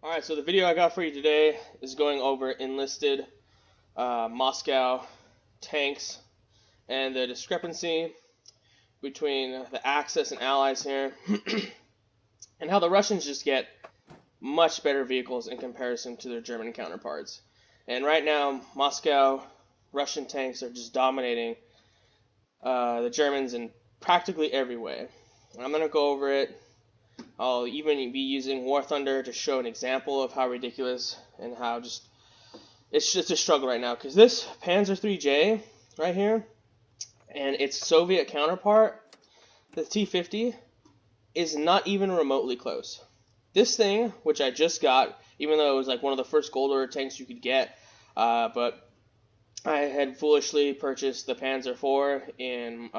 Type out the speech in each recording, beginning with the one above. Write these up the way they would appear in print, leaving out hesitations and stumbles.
Alright, so the video I got for you today is going over enlisted Moscow tanks and the discrepancy between the Axis and Allies here, and how the Russians just get much better vehicles in comparison to their German counterparts. And right now, Moscow Russian tanks are just dominating the Germans in practically every way. And I'm going to go over it. I'll even be using War Thunder to show an example of how ridiculous and how just it's just a struggle right now, because this Panzer III right here and its Soviet counterpart, the T-50, is not even remotely close. This thing, which I just got, even though it was like one of the first gold order tanks you could get, but I had foolishly purchased the Panzer IV in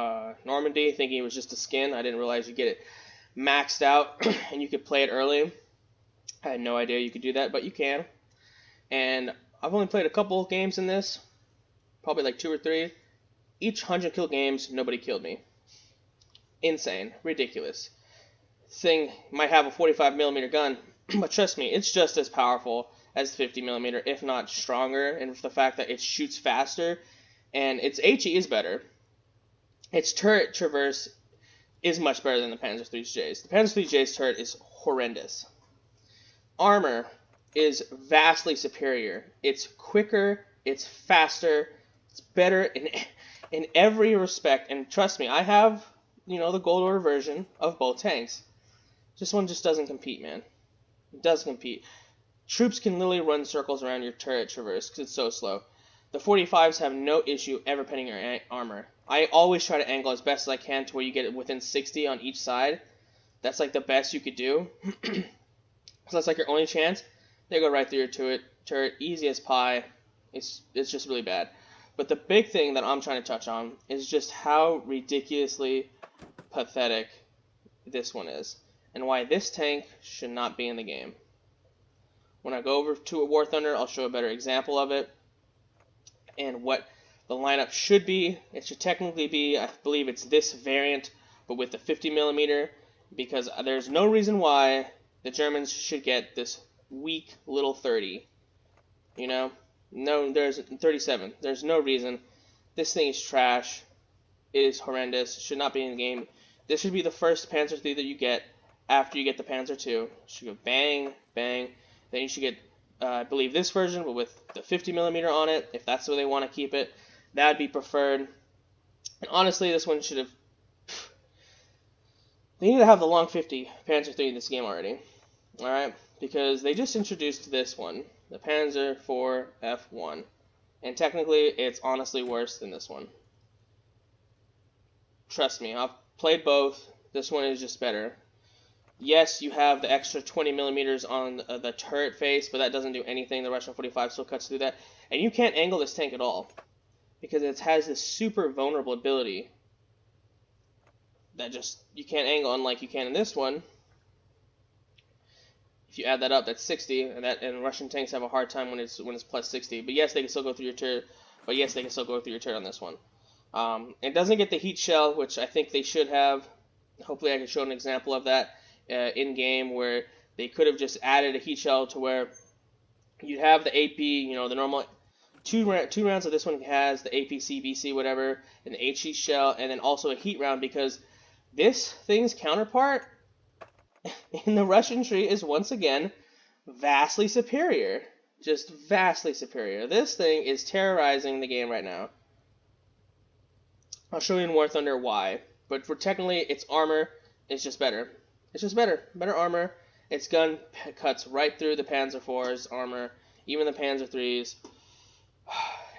Normandy, thinking it was just a skin. I didn't realize you get it maxed out and you could play it early. I had no idea you could do that, but you can. And I've only played a couple games in this, probably like 2 or 3. Each 100 kill games, nobody killed me. Insane, ridiculous. This thing might have a 45mm gun, but trust me, it's just as powerful as the 50mm, if not stronger, and the fact that it shoots faster, and its HE is better. Its turret traverse is much better than the Panzer III's. The Panzer III's turret is horrendous. Armor is vastly superior. It's quicker, it's faster, it's better in every respect. And trust me, I have, the gold order version of both tanks. This one just doesn't compete, man. It does compete. Troops can literally run circles around your turret traverse because it's so slow. The 45s have no issue ever pinning your armor. I always try to angle as best as I can to where you get it within 60 on each side. That's like the best you could do. So that's like your only chance. They go right through your turret, easy as pie. It's just really bad. But the big thing that I'm trying to touch on is just how ridiculously pathetic this one is, and why this tank should not be in the game. When I go over to a War Thunder, I'll show a better example of it, and what the lineup should be. It should technically be, I believe it's this variant, but with the 50mm, because there's no reason why the Germans should get this weak little 30. No, there's 37. There's no reason. This thing is trash. It is horrendous. It should not be in the game. This should be the first Panzer III that you get after you get the Panzer II. You should go bang, bang. Then you should get, I believe, this version, but with the 50mm on it, if that's the way they want to keep it. That would be preferred. And honestly, this one should have... They need to have the long 50 Panzer III in this game already. Alright? Because they just introduced this one, the Panzer IV F1. And technically, it's honestly worse than this one. Trust me, I've played both. This one is just better. Yes, you have the extra 20mm on the turret face, but that doesn't do anything. The Russian 45 still cuts through that. And you can't angle this tank at all, because it has this super vulnerable ability that just you can't angle, unlike you can in this one. If you add that up, that's 60, and Russian tanks have a hard time when it's plus 60. But yes, they can still go through your turret. But yes, they can still go through your turret on this one. It doesn't get the heat shell, which I think they should have. Hopefully, I can show an example of that in game, where they could have just added a heat shell to where you'd have the AP, the normal two rounds of this one has the APC, BC, whatever, and the HE shell, and then also a heat round, because this thing's counterpart in the Russian tree is once again vastly superior. Just vastly superior. This thing is terrorizing the game right now. I'll show you in War Thunder why. But for technically, its armor is just better. It's just better. Better armor. Its gun cuts right through the Panzer IV's armor, even the Panzer III's.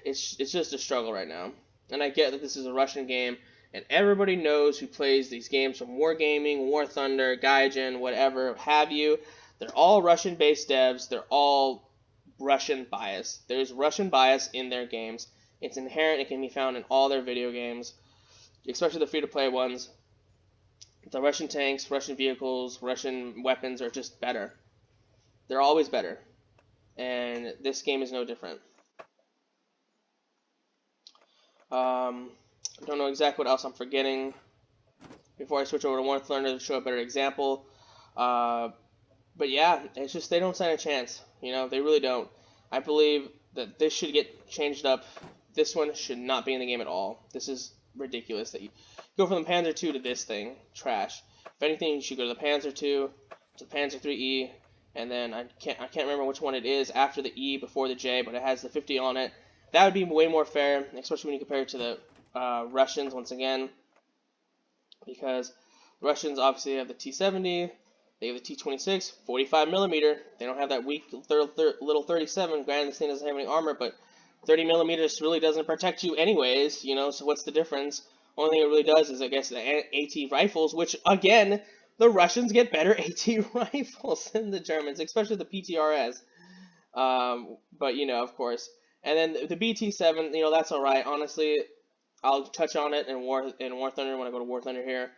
It's just a struggle right now. And I get that this is a Russian game, and everybody knows who plays these games from Wargaming, War Thunder, Gaijin, whatever have you. They're all Russian-based devs. They're all Russian bias. There's Russian bias in their games. It's inherent. It can be found in all their video games, especially the free-to-play ones. The Russian tanks, Russian vehicles, Russian weapons are just better. They're always better. And this game is no different. I don't know exactly what else I'm forgetting. Before I switch over to War Thunder to show a better example, But yeah, it's just they don't stand a chance. They really don't. I believe that this should get changed up. This one should not be in the game at all. This is ridiculous that you go from the Panzer II to this thing. Trash. If anything, you should go to the Panzer II, to the Panzer III-E, and then I can't remember which one it is after the E before the J, but it has the 50 on it. That would be way more fair, especially when you compare it to the Russians once again, because the Russians obviously have the T-70. They have the T-26, 45 millimeter. They don't have that weak little 37. Granted, this thing doesn't have any armor, but 30 millimeters really doesn't protect you anyways, so what's the difference? Only thing it really does is, I guess, the AT rifles, which, again, the Russians get better AT rifles than the Germans, especially the PTRS. But, of course. And then the BT-7, that's alright. Honestly, I'll touch on it in War Thunder when I go to War Thunder here.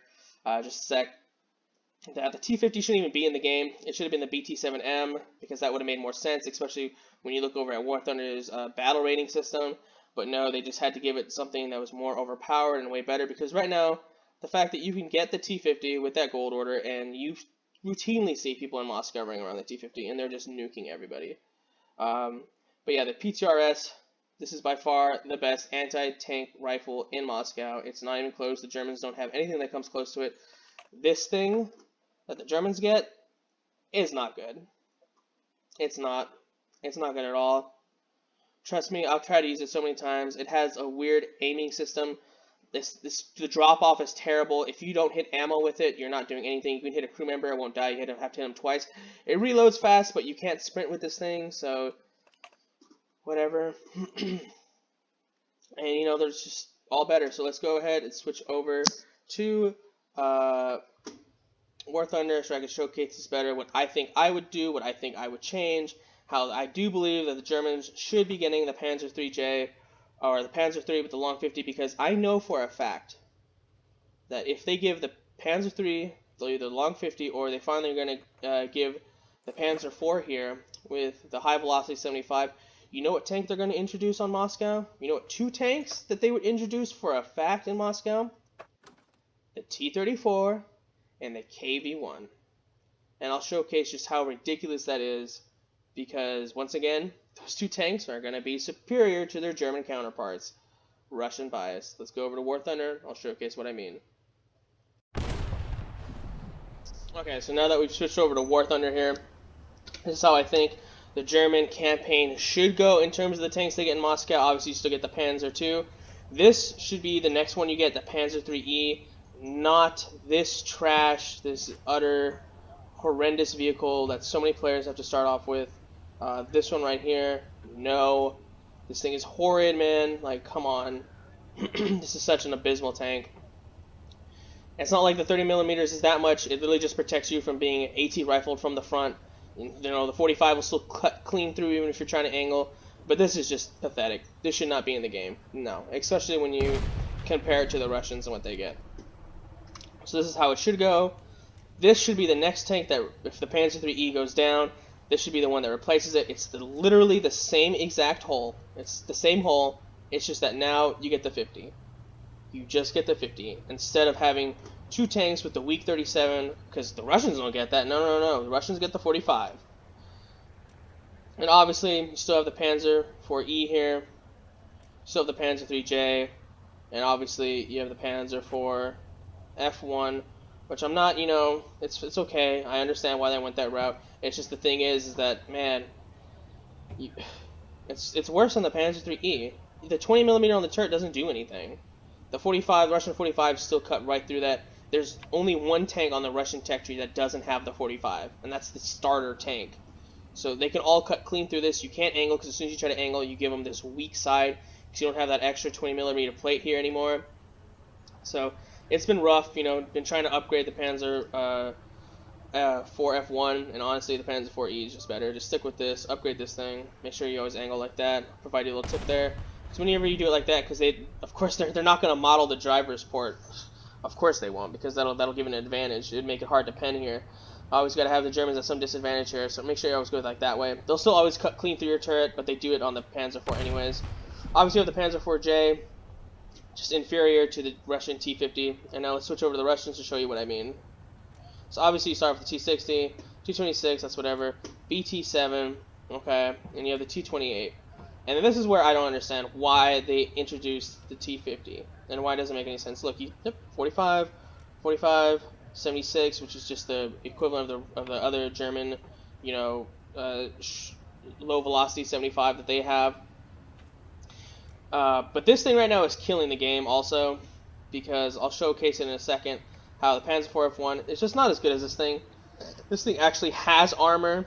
Just a sec. That the T-50 shouldn't even be in the game. It should have been the BT-7M, because that would have made more sense, especially when you look over at War Thunder's battle rating system. But no, they just had to give it something that was more overpowered and way better, because right now, the fact that you can get the T-50 with that gold order, and you routinely see people in Moscow running around the T-50, and they're just nuking everybody. But yeah, the PTRS, this is by far the best anti-tank rifle in Moscow. It's not even close. The Germans don't have anything that comes close to it. This thing that the Germans get is not good. It's not good at all. Trust me, I've tried to use it so many times. It has a weird aiming system. The drop off is terrible. If you don't hit ammo with it, you're not doing anything. You can hit a crew member, it won't die. You have to hit them twice. It reloads fast, but you can't sprint with this thing, so whatever. And there's just all better. So let's go ahead and switch over to War Thunder, so I can showcase this better, what I think I would do, what I think I would change, how I do believe that the Germans should be getting the Panzer III-J, or the Panzer III with the long 50, because I know for a fact that if they give the Panzer III, they'll either long 50, or they finally are going to give the Panzer IV here with the high velocity 75. You know what tank they're going to introduce on Moscow? You know what two tanks that they would introduce for a fact in Moscow? The T-34 and the KV-1. And I'll showcase just how ridiculous that is, because once again, those two tanks are going to be superior to their German counterparts. Russian bias. Let's go over to War Thunder. I'll showcase what I mean. Okay, so now that we've switched over to War Thunder here, this is how I think the German campaign should go in terms of the tanks they get in Moscow. Obviously, you still get the Panzer II. This should be the next one you get, the Panzer III-E. Not this trash, this utter horrendous vehicle that so many players have to start off with. This one right here, no. This thing is horrid, man. Like, come on. This is such an abysmal tank. It's not like the 30 millimeters is that much. It really just protects you from being AT rifled from the front. The 45 will still cut clean through even if you're trying to angle. But this is just pathetic. This should not be in the game. No. Especially when you compare it to the Russians and what they get. So this is how it should go. This should be the next tank that, if the Panzer III-E goes down, this should be the one that replaces it. It's literally the same exact hull. It's the same hull. It's just that now you get the 50. You just get the 50. Instead of having two tanks with the weak 37, because the Russians don't get that. No. The Russians get the 45. And obviously, you still have the Panzer IV-E here. You still have the Panzer III-J. And obviously, you have the Panzer IV F1, which I'm not, it's okay. I understand why they went that route. It's just the thing is that, man, it's worse than the Panzer III-E. The 20 millimeter on the turret doesn't do anything. The 45, Russian 45 still cut right through that. There's only one tank on the Russian tech tree that doesn't have the 45, and that's the starter tank. So they can all cut clean through this. You can't angle, because as soon as you try to angle, you give them this weak side, because you don't have that extra 20 millimeter plate here anymore. So it's been rough, been trying to upgrade the Panzer IV F1, and honestly, the Panzer IV-E is just better. Just stick with this, upgrade this thing, make sure you always angle like that. Provide you a little tip there. So whenever you do it like that, because of course, they're not going to model the driver's port. Of course they won't, because that'll give an advantage. It'd make it hard to pen here. Always got to have the Germans at some disadvantage here, so make sure you always go like that way. They'll still always cut clean through your turret, but they do it on the Panzer IV anyways. Obviously, you have the Panzer IV-J, just inferior to the Russian T-50. And now let's switch over to the Russians to show you what I mean. So obviously, you start with the T-60. T-26, that's whatever. BT-7, okay, and you have the T-28. And this is where I don't understand why they introduced the T-50 and why it doesn't make any sense. Look, 45, 45, 76, which is just the equivalent of the other German, you know, low velocity 75 that they have. But this thing right now is killing the game also, because I'll showcase it in a second how the Panzer IV F1 is just not as good as this thing. This thing actually has armor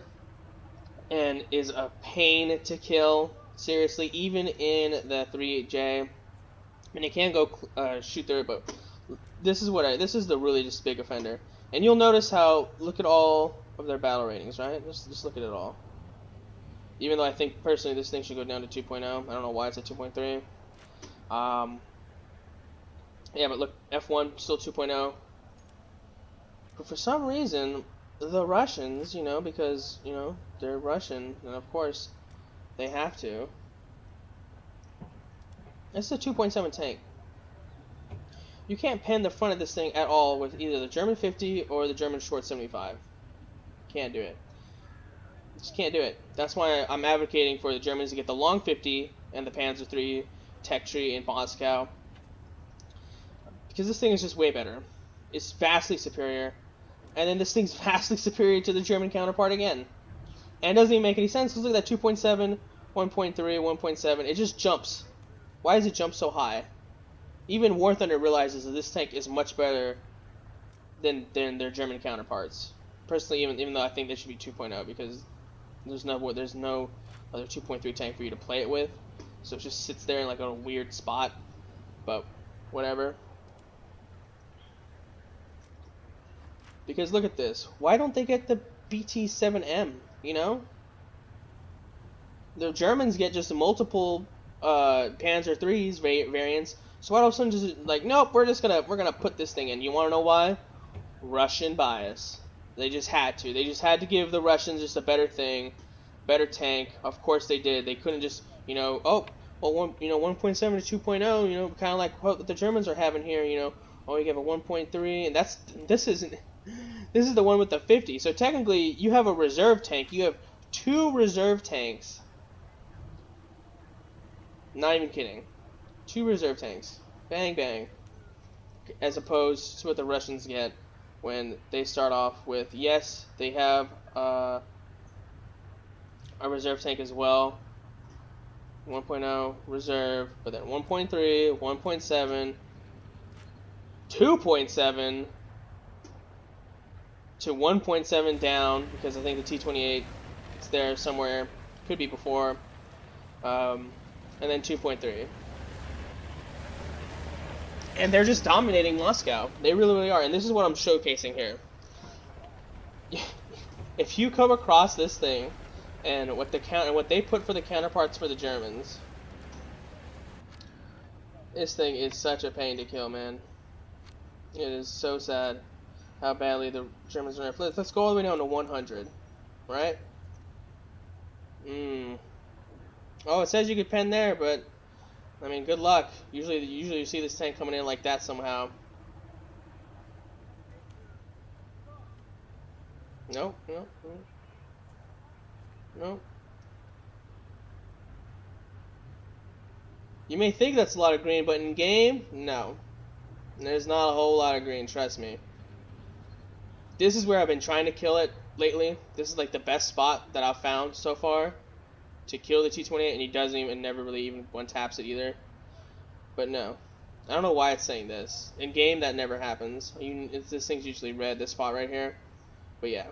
and is a pain to kill. Seriously, even in the 38J, I mean, it can go shoot through it, but this is the really just big offender. And you'll notice how, look at all of their battle ratings, right? Just look at it all. Even though I think personally this thing should go down to 2.0. I don't know why it's at 2.3. Yeah, but look, F1 still 2.0. But for some reason, the Russians, you know, because, you know, they're Russian, and of course, they have to. It's a 2.7 tank. You can't pen the front of this thing at all with either the German 50 or the German short 75. Can't do it. Just can't do it. That's why I'm advocating for the Germans to get the long 50 and the Panzer III tech tree in Moscow. Because this thing is just way better. It's vastly superior. And then this thing's vastly superior to the German counterpart again. And it doesn't even make any sense, because look at that 2.7, 1.3, 1.7. It just jumps. Why does it jump so high? Even War Thunder realizes that this tank is much better than their German counterparts. Personally, even though I think they should be 2.0, because there's no other 2.3 tank for you to play it with. So it just sits there in like a weird spot. But whatever. Because look at this. Why don't they get the BT-7M, you know? The Germans get just multiple Panzer III's variants. So all of a sudden just like, nope, we're gonna put this thing in. You wanna know why? Russian bias. They just had to. They just had to give the Russians just a better thing, better tank. Of course they did. They couldn't just, you know, 1.7 to 2.0, you know, kind of like what the Germans are having here, you know. Oh, you have a 1.3, and this is the one with the 50. So technically, you have a reserve tank. You have 2 reserve tanks. Not even kidding. 2 reserve tanks. Bang, bang. As opposed to what the Russians get when they start off with, yes, they have a reserve tank as well. 1.0 reserve, but then 1.3, 1.7, 2.7 to 1.7 down, because I think the T-28 is there somewhere, could be before, and then 2.3. And they're just dominating Moscow. They really, really are. And this is what I'm showcasing here. If you come across this thing and what they put for the counterparts for the Germans, this thing is such a pain to kill, man. It is so sad how badly the Germans are. Let's go all the way down to 100, right? Oh, it says you could pen there, but I mean, good luck. Usually you see this tank coming in like that somehow. No. You may think that's a lot of green, but in game, no. There's not a whole lot of green, trust me. This is where I've been trying to kill it lately. This is like the best spot that I've found so far to kill the T-28, and he doesn't even, never really even one-taps it either. But no. I don't know why it's saying this. In game, that never happens. This thing's usually red, this spot right here. But yeah.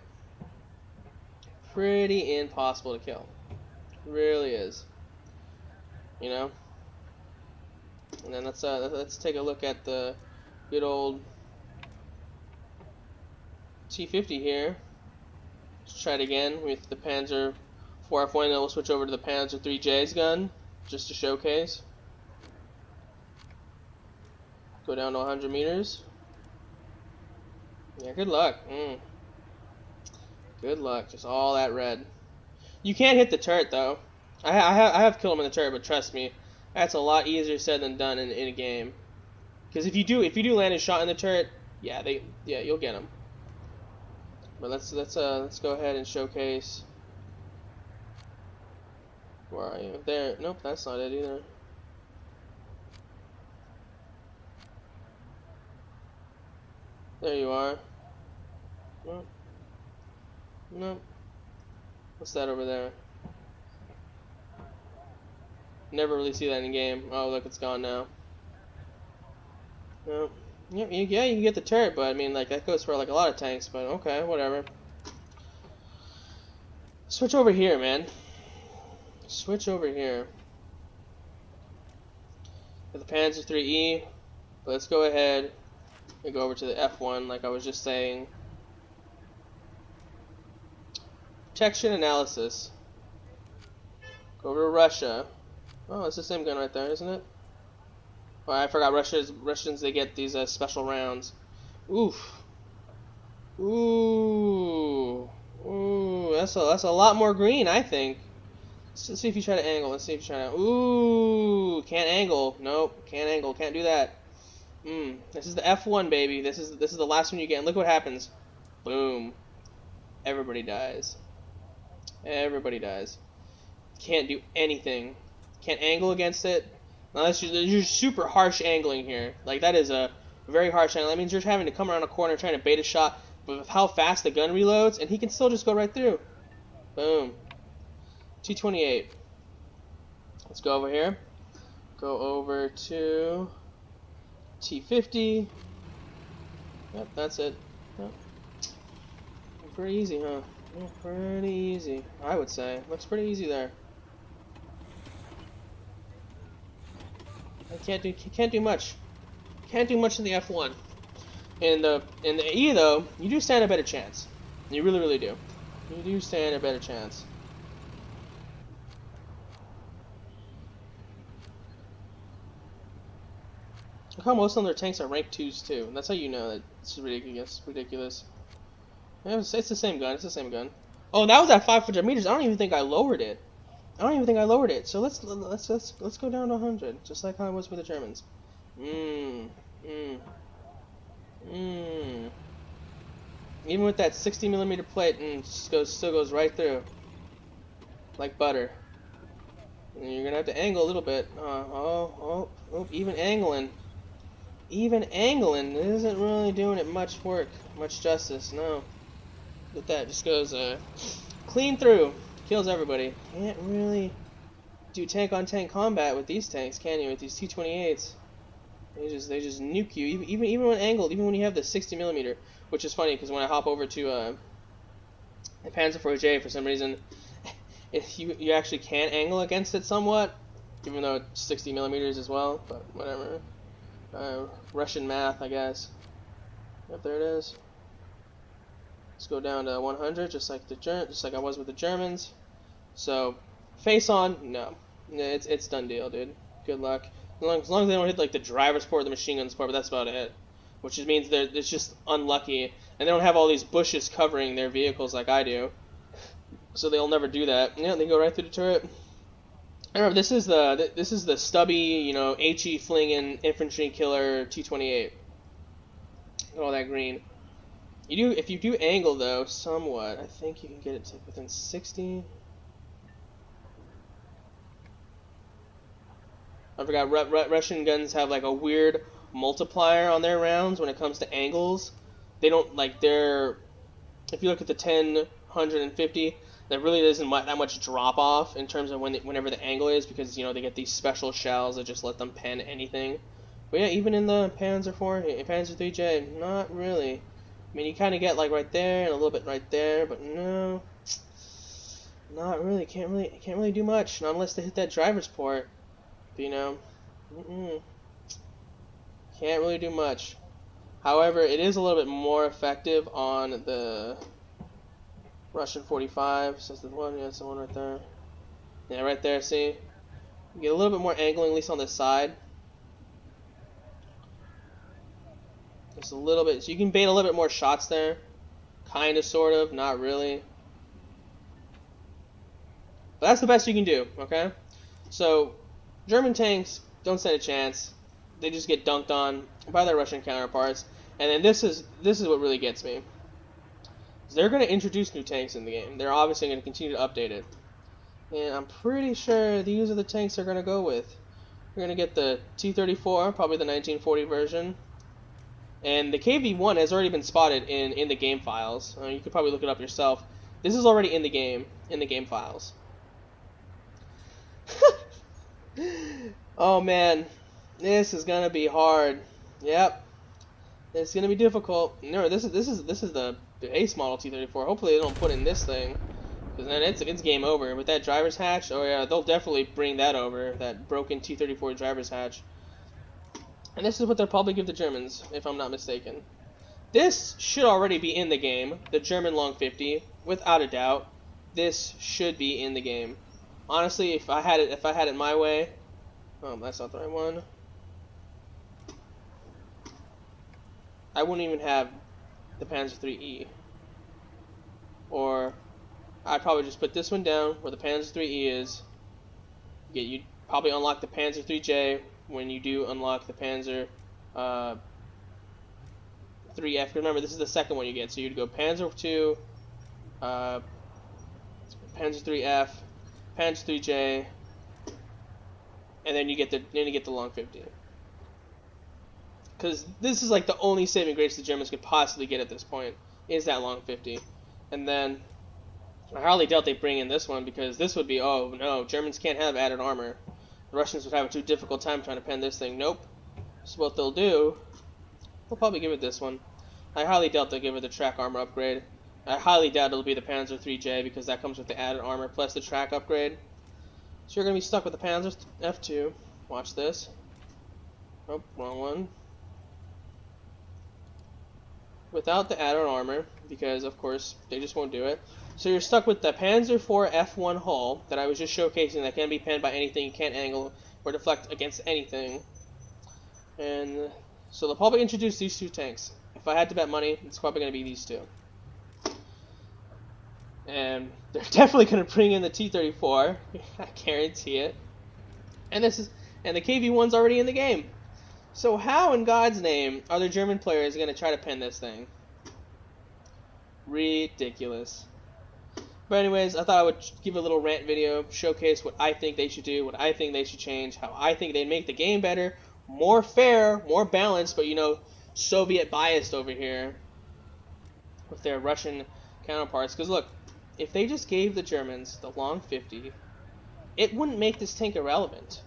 Pretty impossible to kill. Really is. You know? And then let's take a look at the good old T-50 here. Let's try it again with the Panzer IV F1, and then we'll switch over to the Panzer IIIJ's gun, just to showcase. Go down to 100 meters. Yeah, good luck. Good luck. Just all that red. You can't hit the turret though. I have killed him in the turret, but trust me, that's a lot easier said than done in a game. Because if you do land a shot in the turret, yeah, you'll get him. But let's go ahead and showcase. Where are you? There. Nope, that's not it either. There you are. Nope. Nope. What's that over there? Never really see that in game. Oh, look, it's gone now. Nope. Yeah, you can get the turret, but I mean, like, that goes for like a lot of tanks. But okay, whatever. Switch over here, man. Switch over here. Got the Panzer IIIe. But let's go ahead and go over to the F1, like I was just saying. Protection analysis. Go over to Russia. Oh, it's the same gun right there, isn't it? Oh, I forgot Russians, they get these special rounds. Oof. Ooh. Ooh, that's a lot more green, I think. Let's see if you try to angle. Let's see if you try to. Ooh, can't angle. Nope, can't angle. Can't do that. This is the F1, baby. This is the last one you get. And look what happens. Boom. Everybody dies. Everybody dies. Can't do anything. Can't angle against it. Unless you're super harsh angling here. Like, that is a very harsh angle. That means you're having to come around a corner trying to bait a shot with how fast the gun reloads, and he can still just go right through. Boom. T-28. Let's go over here. Go over to T-50. Yep, that's it. Yep. Pretty easy, huh? Yeah, pretty easy, I would say. Looks pretty easy there. I can't do much. Can't do much in the F1. In the E though, you do stand a better chance. You really do. You do stand a better chance. Look how most of their tanks are rank 2s too. And that's how you know that it's ridiculous. Yeah, it's the same gun. It's the same gun. Oh, that was at 500 meters. I don't even think I lowered it. So let's go down to 100, just like how it was with the Germans. Even with that 60mm plate, still goes right through, like butter. And you're gonna have to angle a little bit. Even angling isn't really doing it much justice. No, look at that, just goes clean through, kills everybody. Can't really do tank-on-tank combat with these tanks, can you? With these T-28s, they just nuke you. Even when angled, even when you have the 60mm, which is funny because when I hop over to the Panzer IV-J, for some reason, if you actually can angle against it somewhat, even though it's 60mm as well. But whatever. Russian math, I guess. Yep, there it is. Let's go down to 100, just like I was with the Germans. So, face on, no, it's done deal, dude. Good luck. As long as they don't hit like the driver's port or the machine gun's port, but that's about it. Which just means it's just unlucky, and they don't have all these bushes covering their vehicles like I do. So they'll never do that. Yeah, they go right through the turret. I remember this is the stubby, HE flinging infantry killer T-28. All that green. If you do angle though, somewhat, I think you can get it to within 60. I forgot. Russian guns have like a weird multiplier on their rounds when it comes to angles. They don't like their. If you look at the 10, 100, and 50, there really isn't that much drop off in terms of whenever the angle is, because they get these special shells that just let them pen anything. But yeah, even in the Panzer III-J, not really. I mean, you kind of get like right there and a little bit right there, but no, not really. Can't really do much, not unless they hit that driver's port. But, can't really do much. However, it is a little bit more effective on the Russian 45. So that's the one. Yeah, it's the one right there. Yeah, right there. See, you get a little bit more angling, at least on this side. Just a little bit, so you can bait a little bit more shots there. Kind of, sort of, not really. But that's the best you can do, okay? So, German tanks don't stand a chance. They just get dunked on by their Russian counterparts. And then this is what really gets me. They're going to introduce new tanks in the game. They're obviously going to continue to update it. And I'm pretty sure these are the tanks they're going to go with. We're going to get the T-34, probably the 1940 version. And the KV-1 has already been spotted in the game files. You could probably look it up yourself. This is already in the game files. Oh man, this is gonna be hard. Yep, it's gonna be difficult. No, this is the base model T-34. Hopefully they don't put in this thing, because then it's game over. With that driver's hatch, oh yeah, they'll definitely bring that over. That broken T-34 driver's hatch. And this is what they'll probably give the Germans, if I'm not mistaken. This should already be in the game. The German Long 50, without a doubt. This should be in the game. Honestly, if I had it my way, oh, that's not the right one. I wouldn't even have the Panzer IIIe. Or I'd probably just put this one down where the Panzer IIIe is. You'd probably unlock the Panzer IIIJ when you do unlock the Panzer 3F. Remember, this is the second one you get, so you'd go Panzer II, Panzer 3F, Panzer 3J, and then you get the Long 50. Because this is like the only saving grace the Germans could possibly get at this point, is that Long 50. And then I hardly doubt they bring in this one, because this would be, oh no, Germans can't have added armor. The Russians would have a too difficult time trying to pen this thing. Nope. So what they'll do, they'll probably give it this one. I highly doubt they'll give it the track armor upgrade. I highly doubt it'll be the Panzer 3J, because that comes with the added armor plus the track upgrade. So you're going to be stuck with the Panzer F2. Watch this. Oh, wrong one. Without the added armor, because of course they just won't do it. So you're stuck with the Panzer IV F1 hull that I was just showcasing that can be penned by anything, you can't angle or deflect against anything. And so they'll probably introduce these two tanks. If I had to bet money, it's probably going to be these two. And they're definitely going to bring in the T-34. I guarantee it. And the KV-1's already in the game. So how in God's name are the German players going to try to pen this thing? Ridiculous. But anyways, I thought I would give a little rant video, showcase what I think they should do, what I think they should change, how I think they'd make the game better, more fair, more balanced, but you know, Soviet biased over here with their Russian counterparts. Because look, if they just gave the Germans the Long 50, it wouldn't make this tank irrelevant.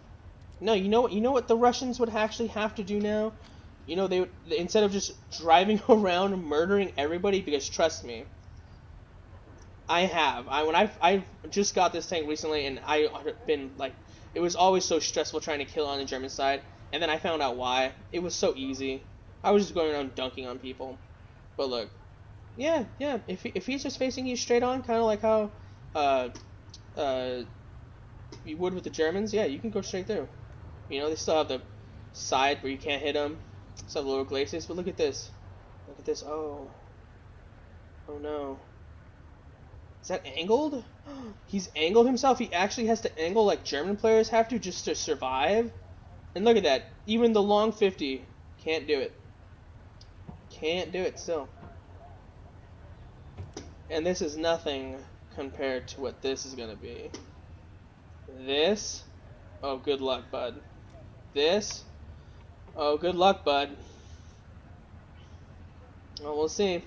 No, you know what the Russians would actually have to do now? You know, they would, instead of just driving around murdering everybody, because trust me, I've just got this tank recently, and I've been like, it was always so stressful trying to kill on the German side, and then I found out why. It was so easy. I was just going around dunking on people. But look, yeah, if he's just facing you straight on, kind of like how you would with the Germans, yeah, you can go straight through. You know, they still have the side where you can't hit them, still have the lower glacis, but look at this. Look at this. Oh no. Is that angled? He's angled himself. He actually has to angle like German players have to just to survive. And look at that. Even the Long 50 can't do it. Can't do it still. And this is nothing compared to what this is going to be. This, oh, good luck, bud. This, oh, good luck, bud. Well, we'll see.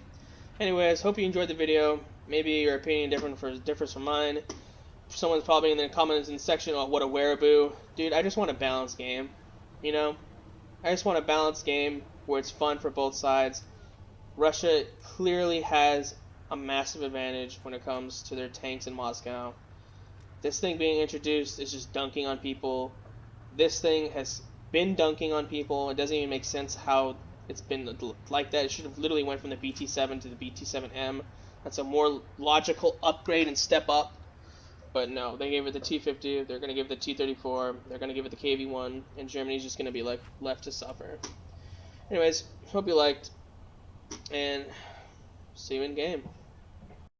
Anyways, hope you enjoyed the video. Maybe your opinion differs from mine. Someone's probably in the comments section, oh, what a wereaboo. Dude, I just want a balanced game. You know? I just want a balanced game where it's fun for both sides. Russia clearly has a massive advantage when it comes to their tanks in Moscow. This thing being introduced is just dunking on people. This thing has been dunking on people. It doesn't even make sense how it's been like that. It should have literally went from the BT-7 to the BT-7M. That's a more logical upgrade and step up. But no, they gave it the T-50. They're going to give it the T-34. They're going to give it the KV-1. And Germany's just going to be like left to suffer. Anyways, hope you liked. And see you in game.